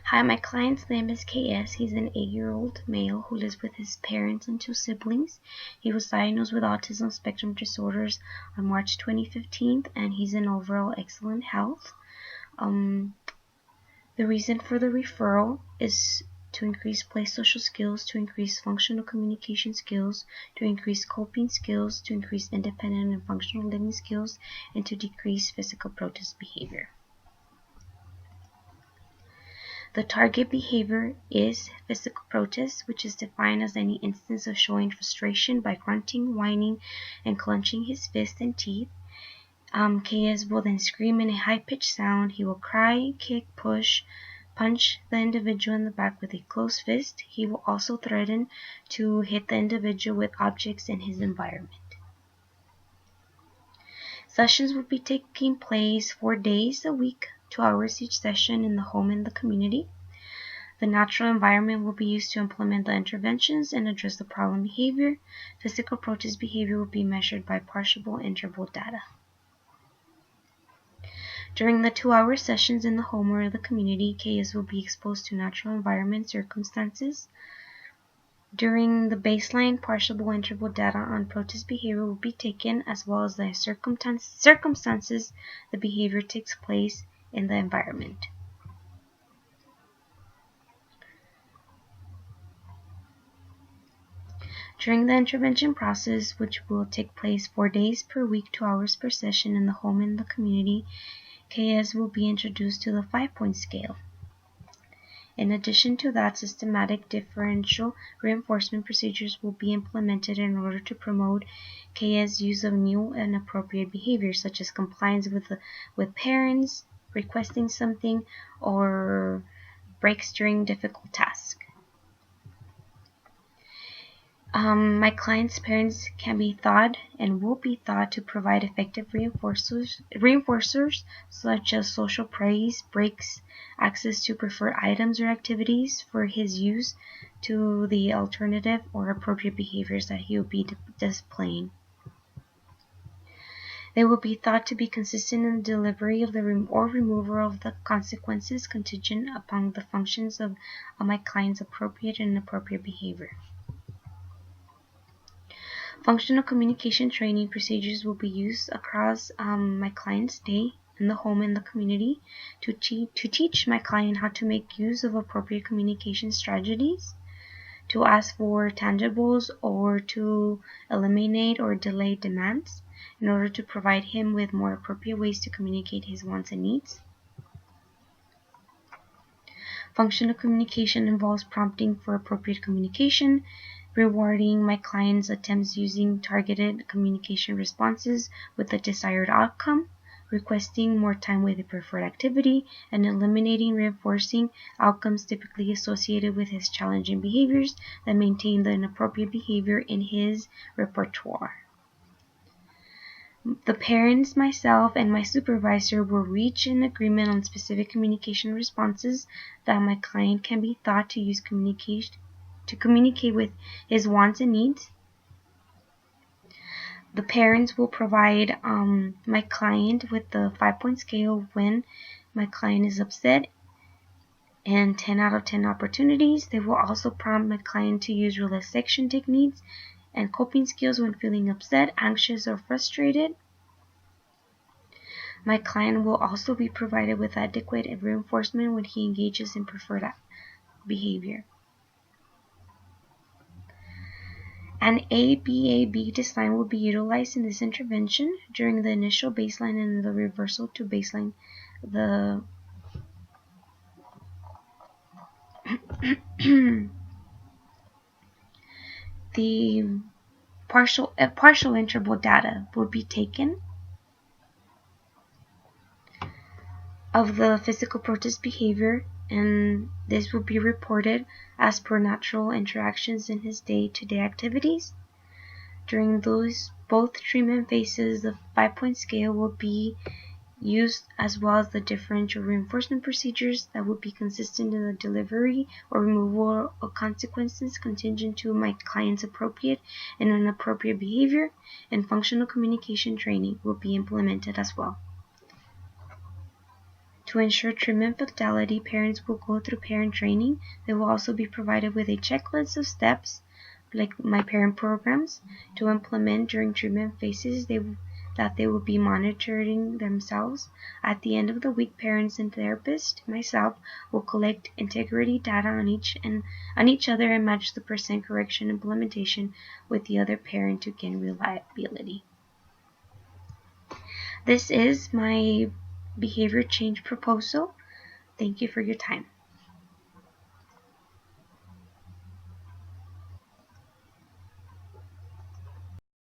Hi, my client's name is KS. He's an 8-year-old male who lives with his parents and 2 siblings. He was diagnosed with autism spectrum disorders on March 2015, and he's in overall excellent health. The reason for the referral is to increase play social skills, to increase functional communication skills, to increase coping skills, to increase independent and functional living skills, and to decrease physical protest behavior. The target behavior is physical protest, which is defined as any instance of showing frustration by grunting, whining, and clenching his fists and teeth. KS will then scream in a high-pitched sound. He will cry, kick, push, punch the individual in the back with a closed fist. He will also threaten to hit the individual with objects in his environment. Sessions will be taking place 4 days a week, 2 hours each session in the home and the community. The natural environment will be used to implement the interventions and address the problem behavior. Physical protest behavior will be measured by partial interval data. During the 2-hour sessions in the home or the community, KS will be exposed to natural environment circumstances. During the baseline, partial interval data on protest behavior will be taken, as well as the circumstances the behavior takes place in the environment. During the intervention process, which will take place 4 days per week, 2 hours per session in the home and the community, KS will be introduced to the 5-point scale. In addition to that, systematic differential reinforcement procedures will be implemented in order to promote KS use of new and appropriate behaviors, such as compliance with parents, requesting something, or breaks during difficult tasks. My client's parents can be thought and will be thought to provide effective reinforcers such as social praise, breaks, access to preferred items or activities for his use to the alternative or appropriate behaviors that he will be displaying. They will be thought to be consistent in the delivery of the removal of the consequences contingent upon the functions of my client's appropriate and inappropriate behavior. Functional communication training procedures will be used across my client's day in the home and the community to teach my client how to make use of appropriate communication strategies, to ask for tangibles, or to eliminate or delay demands in order to provide him with more appropriate ways to communicate his wants and needs. Functional communication involves prompting for appropriate communication, rewarding my client's attempts using targeted communication responses with the desired outcome, requesting more time with a preferred activity, and eliminating reinforcing outcomes typically associated with his challenging behaviors that maintain the inappropriate behavior in his repertoire. The parents, myself, and my supervisor will reach an agreement on specific communication responses that my client can be thought to use to communicate with his wants and needs. The parents will provide my client with the 5-point scale when my client is upset and 10 out of 10 opportunities. They will also prompt my client to use relaxation techniques and coping skills when feeling upset, anxious, or frustrated. My client will also be provided with adequate reinforcement when he engages in preferred behavior. An ABAB design will be utilized in this intervention during the initial baseline and the reversal to baseline. The partial interval data will be taken of the physical protest behavior, and this will be reported as per natural interactions in his day-to-day activities. During both treatment phases, the 5-point scale will be used, as well as the differential reinforcement procedures that will be consistent in the delivery or removal of consequences contingent to my client's appropriate and inappropriate behavior, and functional communication training will be implemented as well. To ensure treatment fidelity, parents will go through parent training. They will also be provided with a checklist of steps, like my parent programs, to implement during treatment phases that they will be monitoring themselves. At the end of the week, parents and therapist, myself, will collect integrity data on each other and match the percent correction implementation with the other parent to gain reliability. This is my behavior change proposal. Thank you for your time.